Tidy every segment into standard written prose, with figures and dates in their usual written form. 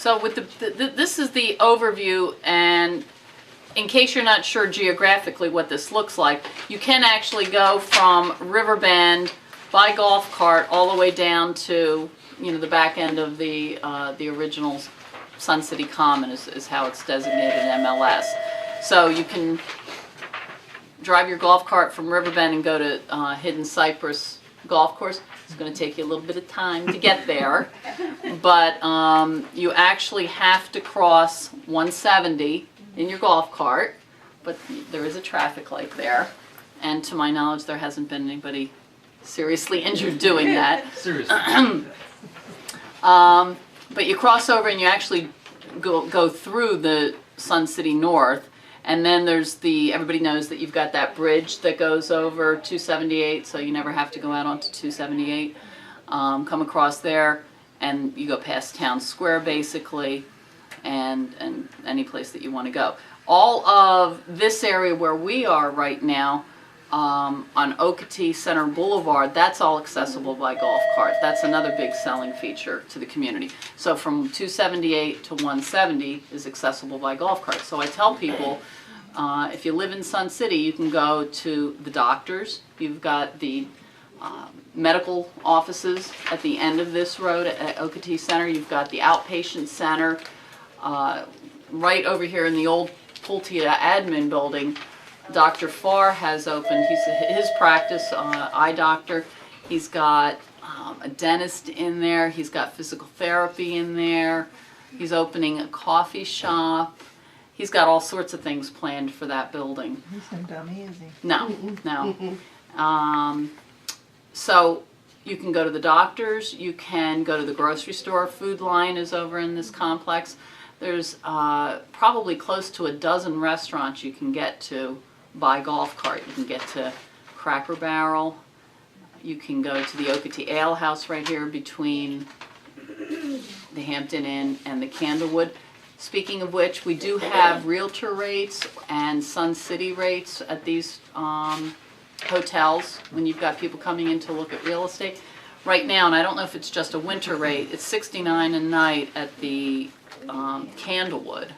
So with this is the overview, and in case you're not sure geographically what this looks like, you can actually go from Riverbend by golf cart all the way down to, you know, the back end of the original Sun City Common is how it's designated in MLS. So you can drive your golf cart from Riverbend and go to Hidden Cypress Golf Course. It's going to take you a little bit of time to get there, but you actually have to cross 170 in your golf cart, but there is a traffic light there, and to my knowledge there hasn't been anybody seriously injured doing that. Seriously. But you cross over and you actually go through the Sun City North, and then there's everybody knows that you've got that bridge that goes over 278, so you never have to go out onto 278. Come across there, and you go past Town Square basically, and any place that you want to go. All of this area where we are right now, on Okatee Center Boulevard, that's all accessible by golf cart. That's another big selling feature to the community. So from 278 to 170 is accessible by golf cart. So I tell people, if you live in Sun City, you can go to the doctors. You've got the medical offices at the end of this road at Okatee Center. You've got the outpatient center right over here in the old Pultea admin building. Dr. Farr has opened his practice, eye doctor. He's got a dentist in there. He's got physical therapy in there. He's opening a coffee shop. He's got all sorts of things planned for that building. He's no dummy, is he? No, no. So you can go to the doctors. You can go to the grocery store. Food Line is over in this complex. There's probably close to a dozen restaurants you can get to by golf cart. You can get to Cracker Barrel. You can go to the Okatee Ale House right here between the Hampton Inn and the Candlewood. Speaking of which, we do have realtor rates and Sun City rates at these hotels when you've got people coming in to look at real estate. Right now, and I don't know if it's just a winter rate, it's $69 a night at the Candlewood.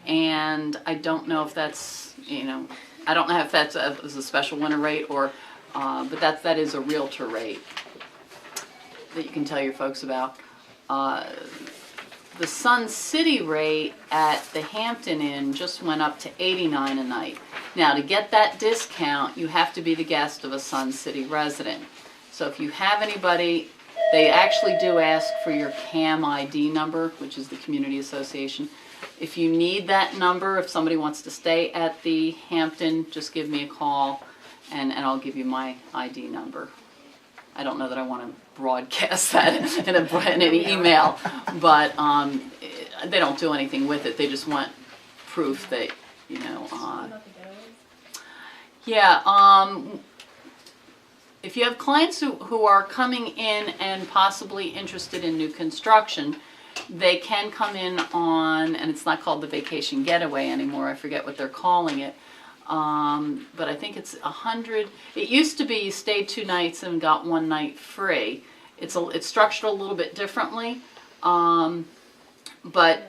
And I don't know if that's, I don't know if that's a special winter rate or, but that is a realtor rate that you can tell your folks about. The Sun City rate at the Hampton Inn just went up to $89 a night. Now, to get that discount, you have to be the guest of a Sun City resident. So if you have anybody, they actually do ask for your CAM ID number, which is the Community Association. If you need that number, if somebody wants to stay at the Hampton, just give me a call and I'll give you my ID number. I don't know that I want to broadcast that in an email, but they don't do anything with it. They just want proof that, if you have clients who are coming in and possibly interested in new construction, they can come in on, and it's not called the Vacation Getaway anymore, I forget what they're calling it, but I think it's 100, it used to be you stayed 2 nights and got 1 night free. It's structured a little bit differently, but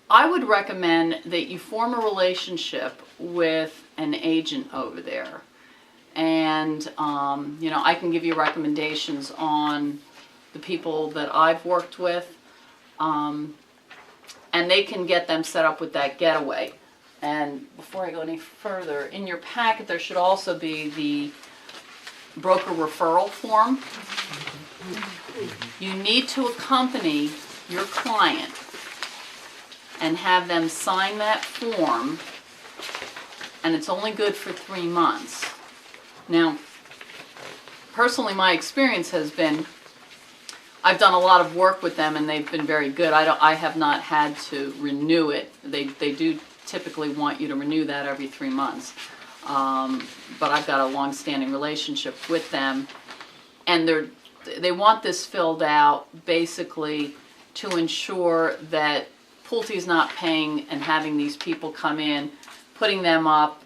I would recommend that you form a relationship with an agent over there. And, I can give you recommendations on the people that I've worked with, and they can get them set up with that Getaway. And before I go any further, in your packet there should also be the broker referral form. You need to accompany your client and have them sign that form, and it's only good for 3 months. Now, personally, my experience has been, I've done a lot of work with them and they've been very good. I have not had to renew it. They do typically want you to renew that every 3 months. But I've got a long-standing relationship with them, and they want this filled out basically to ensure that Pultea's not paying and having these people come in, putting them up,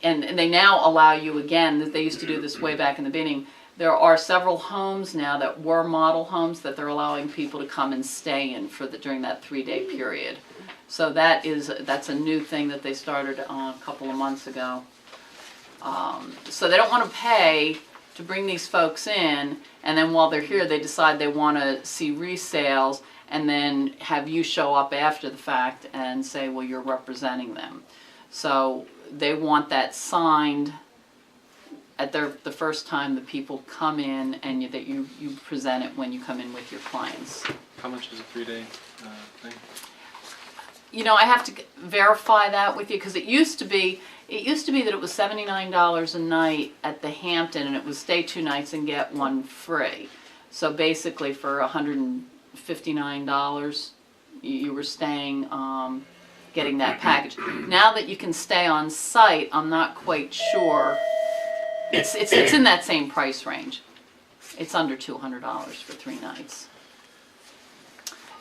and they now allow you again, they used to do this way back in the beginning, There are several homes now that were model homes that they're allowing people to come and stay in during that 3-day period. So that's a new thing that they started a couple of months ago. So they don't want to pay to bring these folks in, and then while they're here they decide they want to see resales, and then have you show up after the fact and say, well, you're representing them. So they want that signed at the first time the people come in, and that you present it when you come in with your clients. How much is a 3-day thing? You know, I have to verify that with you, because it used to be that it was $79 a night at the Hampton, and it was stay 2 nights and get 1 free. So basically for $159 you were staying, getting that package. Now that you can stay on site, I'm not quite sure. It's in that same price range. It's under $200 for 3 nights.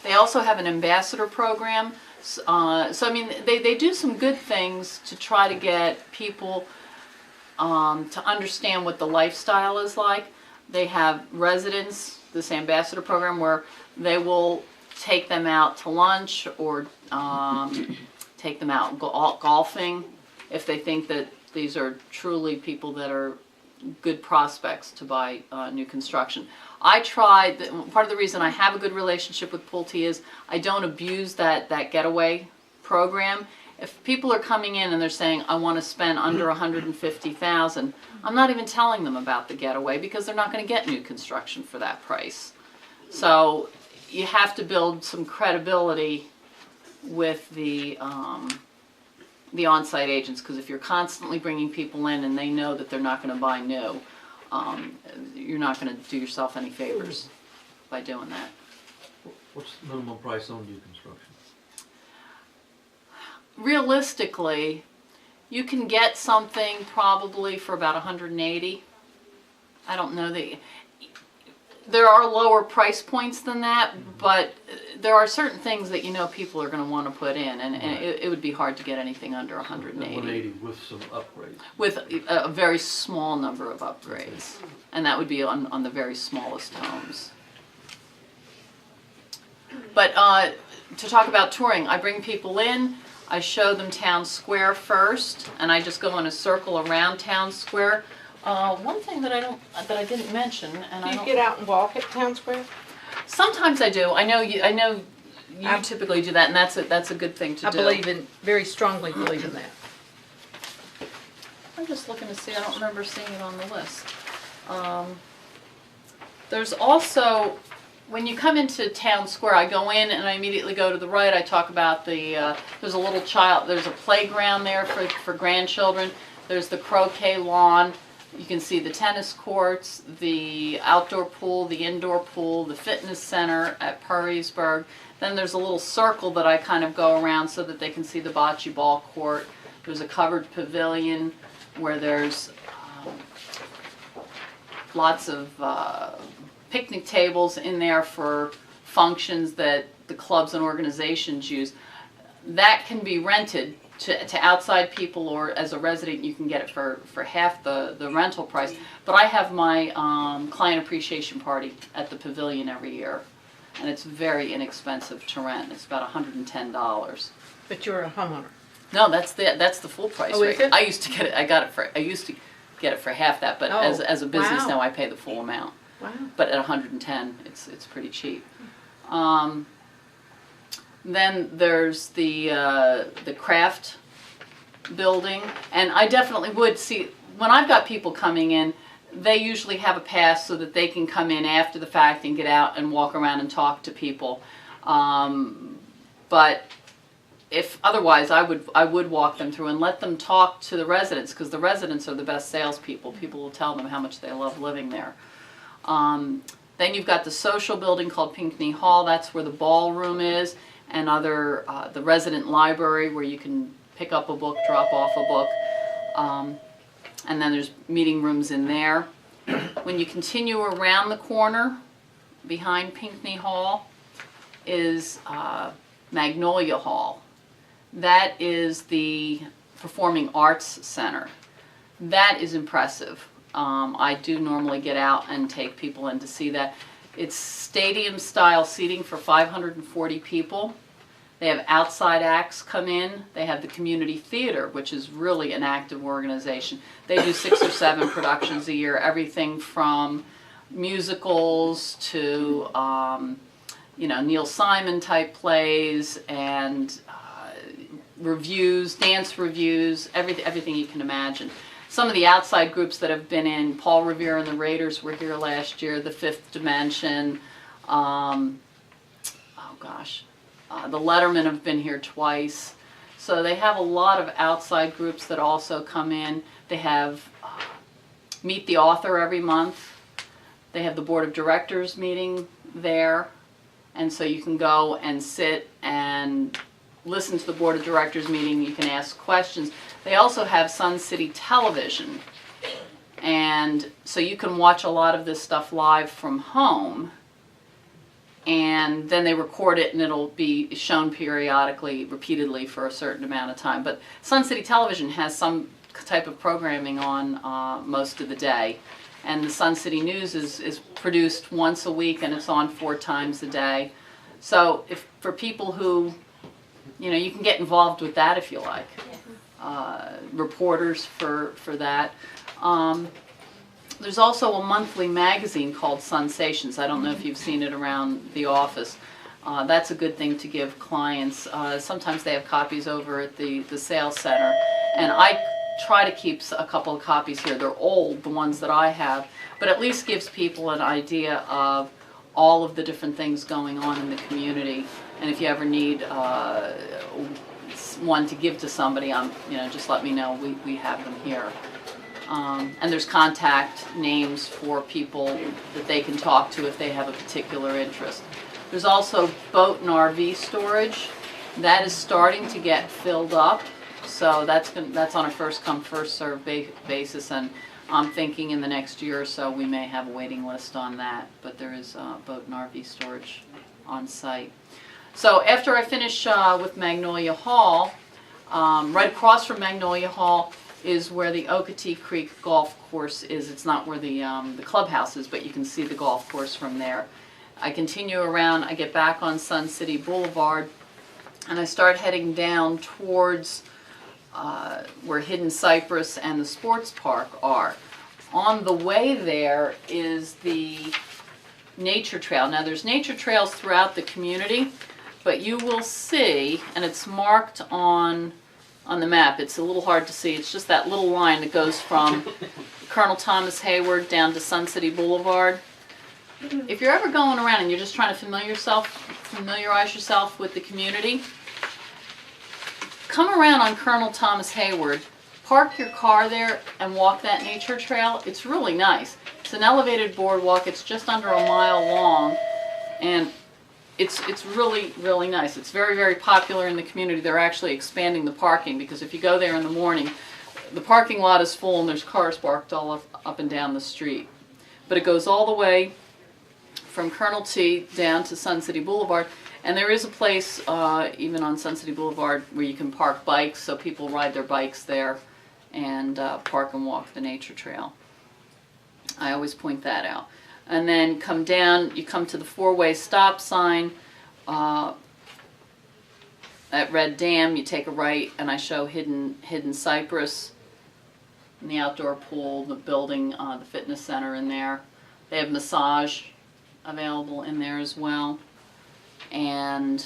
They also have an ambassador program. So I mean, they do some good things to try to get people to understand what the lifestyle is like. They have residents, this ambassador program, where they will take them out to lunch, or take them out golfing if they think that these are truly people that are good prospects to buy new construction. Part of the reason I have a good relationship with Pulte is I don't abuse that Getaway program. If people are coming in and they're saying, I want to spend under $150,000, I'm not even telling them about the Getaway, because they're not going to get new construction for that price. So you have to build some credibility with the on-site agents, because if you're constantly bringing people in and they know that they're not going to buy new, you're not going to do yourself any favors by doing that. What's the minimum price on new construction? Realistically, you can get something probably for about $180. I don't know that. There are lower price points than that, but there are certain things that you know people are going to want to put in, and it would be hard to get anything under $180. 180 with some upgrades. With a very small number of upgrades, and that would be on the very smallest homes. But to talk about touring, I bring people in, I show them Town Square first, and I just go in a circle around Town Square. One thing that I didn't mention, and Do you get out and walk at Town Square? sometimes I do. I know you typically do that, and that's a good thing to do. I very strongly believe in that. I'm just looking to see. I don't remember seeing it on the list. There's also, when you come into Town Square, I go in and I immediately go to the right. I talk about there's a playground there for grandchildren. There's the croquet lawn. You can see the tennis courts, the outdoor pool, the indoor pool, the fitness center at Perrysburg. Then there's a little circle that I kind of go around so that they can see the bocce ball court. There's a covered pavilion where there's lots of picnic tables in there for functions that the clubs and organizations use. That can be rented to outside people, or as a resident you can get it for half the rental price. But I have my client appreciation party at the pavilion every year, and it's very inexpensive to rent. It's about $110. But you're a homeowner. No, that's the full price Oh, rate. is it? I used to get it for half that, but as a business wow. now I pay the full amount. Wow. But at 110, it's pretty cheap. Then there's the craft building, and I definitely would see, when I've got people coming in, they usually have a pass so that they can come in after the fact and get out and walk around and talk to people. But if otherwise, I would walk them through and let them talk to the residents, because the residents are the best salespeople. People will tell them how much they love living there. Then you've got the social building called Pinckney Hall. That's where the ballroom is, and the resident library where you can pick up a book, drop off a book. And then there's meeting rooms in there. When you continue around the corner behind Pinckney Hall is Magnolia Hall. That is the Performing Arts Center. That is impressive. I do normally get out and take people in to see that. It's stadium-style seating for 540 people. They have outside acts come in. They have the community theater, which is really an active organization. They do 6 or 7 productions a year, everything from musicals to Neil Simon type plays and reviews, dance reviews, everything you can imagine. Some of the outside groups that have been in, Paul Revere and the Raiders were here last year, The Fifth Dimension, the Lettermen have been here twice. So they have a lot of outside groups that also come in. They have Meet the Author every month. They have the Board of Directors meeting there. And so you can go and sit and listen to the Board of Directors meeting. You can ask questions. They also have Sun City Television. And so you can watch a lot of this stuff live from home. And then they record it and it'll be shown periodically, repeatedly for a certain amount of time. But Sun City Television has some type of programming on most of the day. And the Sun City News is produced once a week and it's on 4 times a day. So for people who, you can get involved with that if you like. Reporters for that. There's also a monthly magazine called Sensations. I don't know if you've seen it around the office. That's a good thing to give clients. Sometimes they have copies over at the sales center. And I try to keep a couple of copies here. They're old, the ones that I have, but at least gives people an idea of all of the different things going on in the community. And if you ever need one to give to somebody, just let me know. We have them here. And there's contact names for people that they can talk to if they have a particular interest. There's also boat and RV storage. That is starting to get filled up. So that's on a first come, first served basis, and I'm thinking in the next year or so we may have a waiting list on that, but there is boat and RV storage on site. So after I finish with Magnolia Hall, right across from Magnolia Hall is where the Okatee Creek Golf Course is. It's not where the clubhouse is, but you can see the golf course from there. I continue around, I get back on Sun City Boulevard, and I start heading down towards where Hidden Cypress and the sports park are. On the way there is the nature trail. Now there's nature trails throughout the community, but you will see, and it's marked on the map, it's a little hard to see, it's just that little line that goes from Colonel Thomas Hayward down to Sun City Boulevard. If you're ever going around and you're just trying to familiarize yourself with the community, come around on Colonel Thomas Hayward, park your car there and walk that nature trail. It's really nice. It's an elevated boardwalk, it's just under a mile long, and it's really, really nice. It's very, very popular in the community. They're actually expanding the parking because if you go there in the morning, the parking lot is full and there's cars parked all up and down the street. But it goes all the way from Colonel T down to Sun City Boulevard, and there is a place even on Sun City Boulevard where you can park bikes, so people ride their bikes there and park and walk the nature trail. I always point that out. And then come down, you come to the 4-way stop sign at Red Dam, you take a right, and I show Hidden Cypress, and the outdoor pool, the building, the fitness center in there. They have massage available in there as well, and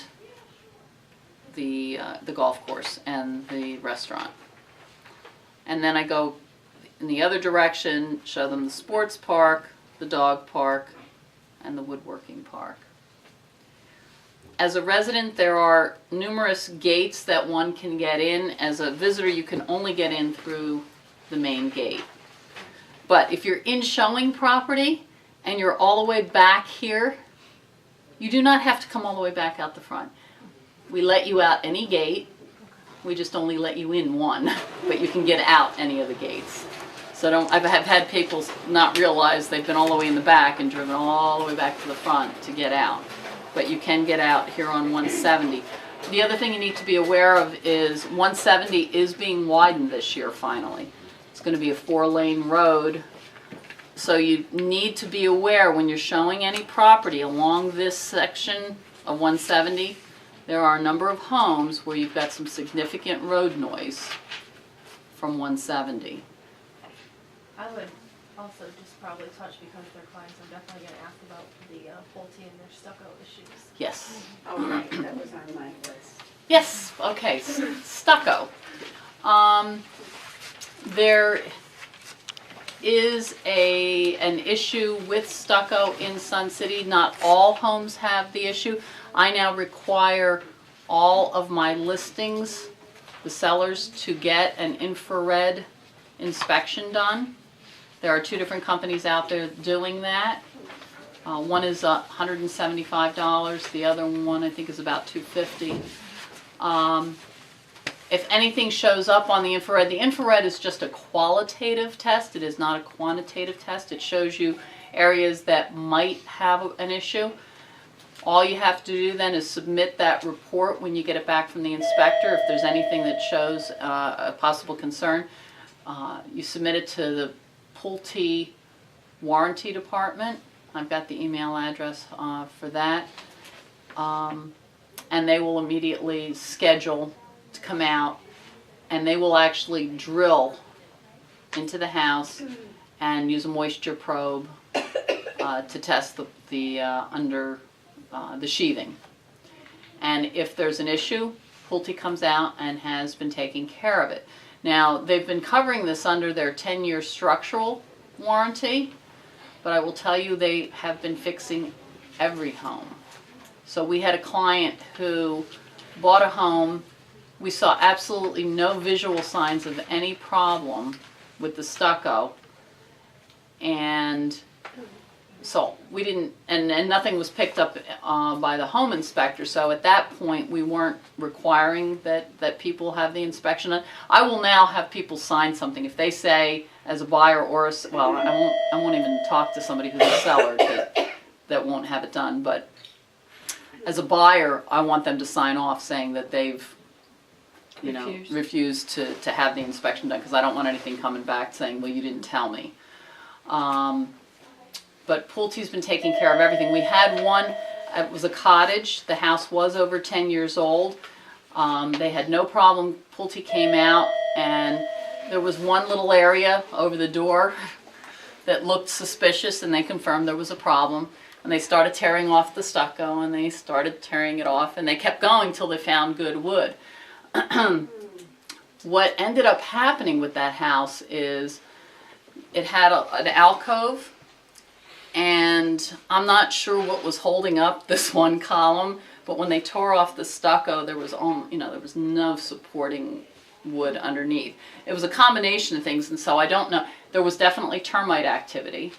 the golf course and the restaurant. And then I go in the other direction, show them the sports park, the dog park, and the woodworking park. As a resident, there are numerous gates that one can get in. As a visitor, you can only get in through the main gate. But if you're in showing property and you're all the way back here, you do not have to come all the way back out the front. We let you out any gate. We just only let you in one, but you can get out any of the gates. So I have had people not realize they've been all the way in the back and driven all the way back to the front to get out. But you can get out here on 170. The other thing you need to be aware of is 170 is being widened this year finally. It's going to be a 4-lane road So you need to be aware when you're showing any property along this section of 170, there are a number of homes where you've got some significant road noise from 170. I would also just probably touch, because their clients are definitely gonna ask about the Pulte and their stucco issues. Yes. Oh, right, that was on my list. Yes, okay, stucco. There is an issue with stucco in Sun City. Not all homes have the issue. I now require all of my listings, the sellers, to get an infrared inspection done. There are 2 different companies out there doing that. One is $175. The other one I think is about $250. If anything shows up on the infrared is just a qualitative test. It is not a quantitative test. It shows you areas that might have an issue. All you have to do then is submit that report when you get it back from the inspector. If there's anything that shows a possible concern, you submit it to the Pulte warranty department. I've got the email address for that. And they will immediately schedule to come out, and they will actually drill into the house and use a moisture probe to test the under the sheathing. And if there's an issue, Pulte comes out and has been taking care of it. Now, they've been covering this under their 10-year structural warranty, but I will tell you they have been fixing every home. So we had a client who bought a home. We saw absolutely no visual signs of any problem with the stucco, and so we didn't, and nothing was picked up by the home inspector. So at that point, we weren't requiring that people have the inspection done. I will now have people sign something if they say, as a buyer or well, I won't even talk to somebody who's a seller that won't have it done. But as a buyer, I want them to sign off saying that they've refused to have the inspection done, because I don't want anything coming back saying, well, you didn't tell me. But Pulte's been taking care of everything. We had one, it was a cottage. The house was over 10 years old. They had no problem. Pulte came out, and there was one little area over the door that looked suspicious, and they confirmed there was a problem. And they started tearing off the stucco, and they started tearing it off, and they kept going till they found good wood. What ended up happening with that house is it had an alcove, and I'm not sure what was holding up this one column, but when they tore off the stucco, there was there was no supporting wood underneath. It was a combination of things, and so I don't know. There was definitely termite activity,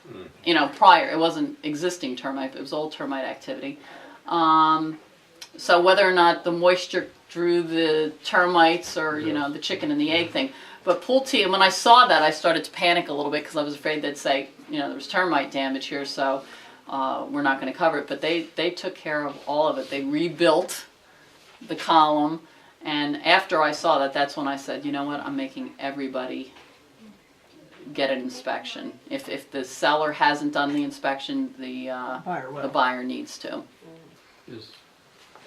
prior. It wasn't existing termite, but it was old termite activity. So whether or not the moisture drew the termites or, the chicken and the egg thing. But Pulte, and when I saw that, I started to panic a little bit, because I was afraid they'd say, there was termite damage here, so we're not going to cover it. But they took care of all of it. They rebuilt the column, and after I saw that, that's when I said, you know what, I'm making everybody get an inspection. If the seller hasn't done the inspection, the buyer needs to.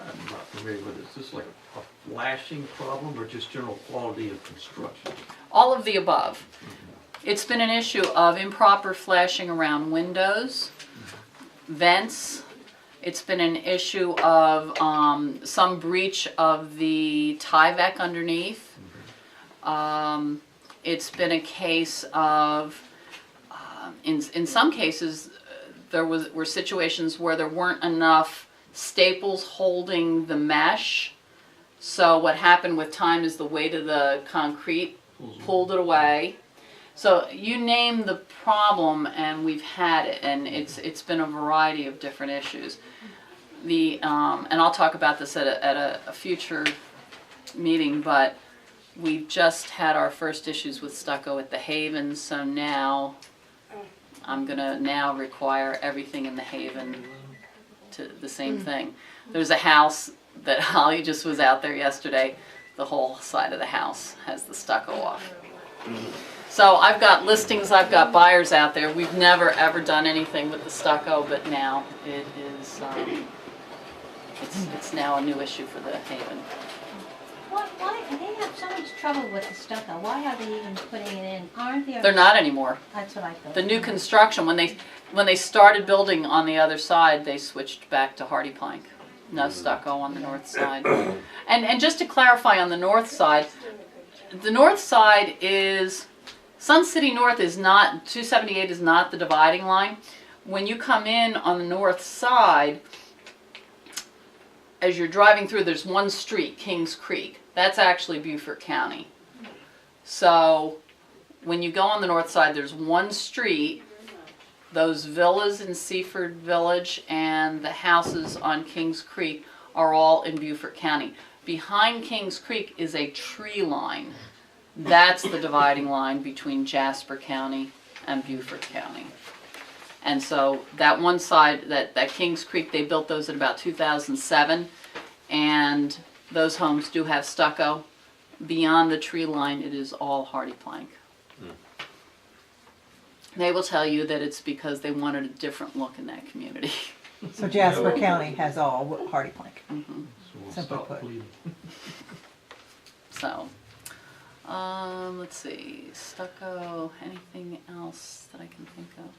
I'm not familiar with it. Is this like a flashing problem or just general quality of construction? All of the above. It's been an issue of improper flashing around windows, vents. It's been an issue of some breach of the Tyvek underneath. It's been a case of, in some cases, there were situations where there weren't enough staples holding the mesh. So what happened with time is the weight of the concrete pulled it away. So you name the problem, and we've had it, and it's been a variety of different issues. And I'll talk about this at a future meeting, but we've just had our first issues with stucco at the Haven, so now I'm gonna now require everything in the Haven to the same thing. There's a house that Holly just was out there yesterday. The whole side of the house has the stucco off. So I've got listings, I've got buyers out there. We've never ever done anything with the stucco, but now it is, it's now a new issue for the Haven. Why, they have so much trouble with the stucco, why are they even putting it in? Aren't there? They're not anymore. That's what I thought. The new construction, when they started building on the other side, they switched back to hardy plank. No stucco on the north side. And just to clarify on the north side is, Sun City North is not, 278 is not the dividing line. When you come in on the north side, as you're driving through, there's one street, Kings Creek. That's actually Beaufort County. So when you go on the north side, there's one street. Those villas in Seaford Village and the houses on Kings Creek are all in Beaufort County. Behind Kings Creek is a tree line. That's the dividing line between Jasper County and Beaufort County. And so that one side, that Kings Creek, they built those in about 2007, and those homes do have stucco. Beyond the tree line, it is all hardy plank. They will tell you that it's because they wanted a different look in that community. So Jasper County has all hardy plank. So we'll Simply stop put. bleeding. So, let's see, stucco, anything else that I can think of?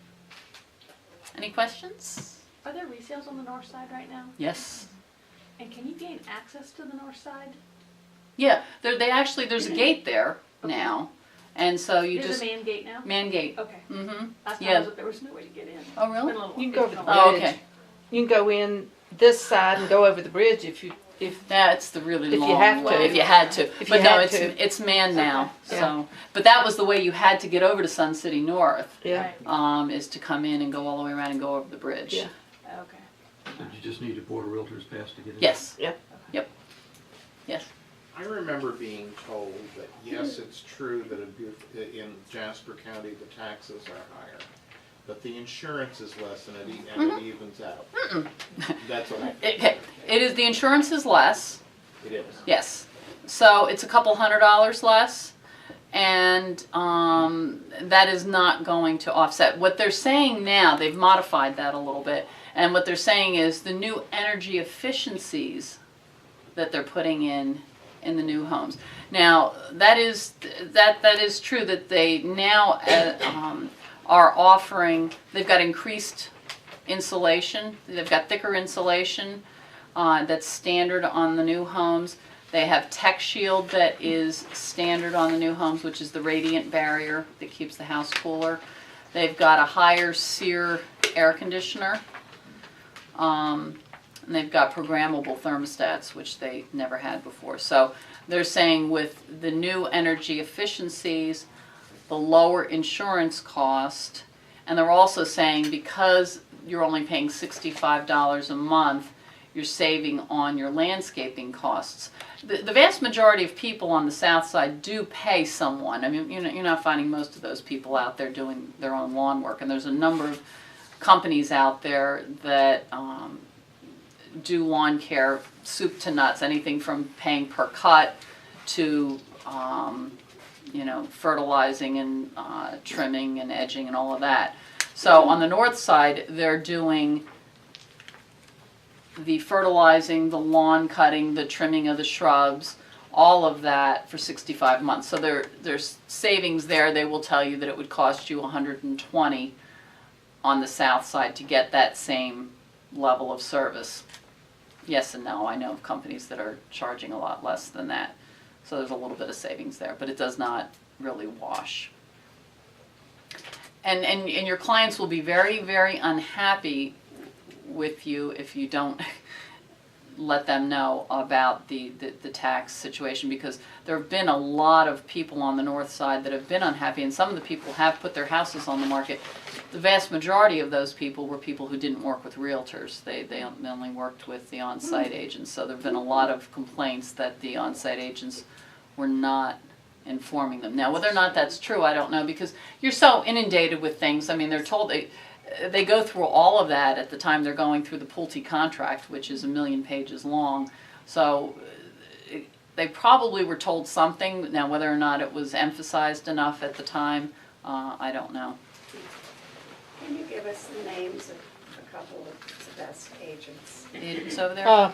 Any questions? Are there resales on the north side right now? Yes. And can you gain access to the north side? Yeah, there's a gate there now, and so you There's just, a man gate now? man gate. Okay. Mm-hmm. Last time Yeah. I was up there was no way to get in. Oh, really? It's been a little- You can go it's over been the a while. Oh, bridge. okay. You can go in this side and go over the bridge if That's the really If you long have way. to. If you had to. If But you no, had it's to. it's manned now. Okay. So, but that was the way you had to get over to Sun City North. yeah. Right. Is to come in and go all the way around and go over the bridge. Yeah. Okay. Did you just need a board of realtors pass to get in? Yes. Yep. Yep. Yes. I remember being told that, yes, it's true that in Jasper County, the taxes are higher, but the insurance is less and it evens out. That's what I think. It is, the insurance is less. It is. Yes. So it's a couple $100 less, and that is not going to offset. What they're saying now, they've modified that a little bit, and what they're saying is the new energy efficiencies that they're putting in the new homes. Now that is true that they now are offering. They've got increased insulation. They've got thicker insulation that's standard on the new homes. They have Tech Shield that is standard on the new homes, which is the radiant barrier that keeps the house cooler. They've got a higher SEER air conditioner. And they've got programmable thermostats, which they never had before. So they're saying with the new energy efficiencies, the lower insurance cost, and they're also saying because you're only paying $65 a month, you're saving on your landscaping costs. The vast majority of people on the south side do pay someone. I mean, you're not finding most of those people out there doing their own lawn work, and there's a number of companies out there that do lawn care, soup to nuts, anything from paying per cut to fertilizing and trimming and edging and all of that. So on the north side, they're doing the fertilizing, the lawn cutting, the trimming of the shrubs, all of that for 65 months. So there's savings there. They will tell you that it would cost you $120 on the south side to get that same level of service. Yes and no. I know of companies that are charging a lot less than that. So there's a little bit of savings there, but it does not really wash. And your clients will be very, very unhappy with you if you don't let them know about the tax situation, because there have been a lot of people on the north side that have been unhappy, and some of the people have put their houses on the market. The vast majority of those people were people who didn't work with realtors. They only worked with the on-site agents. So there have been a lot of complaints that the on-site agents were not informing them. Now, whether or not that's true, I don't know, because you're so inundated with things. I mean, they're told they go through all of that at the time they're going through the Pulte contract, which is 1 million pages long. So they probably were told something. Now, whether or not it was emphasized enough at the time, I don't know. Can you give us the names of a couple of the best agents? The agents over there?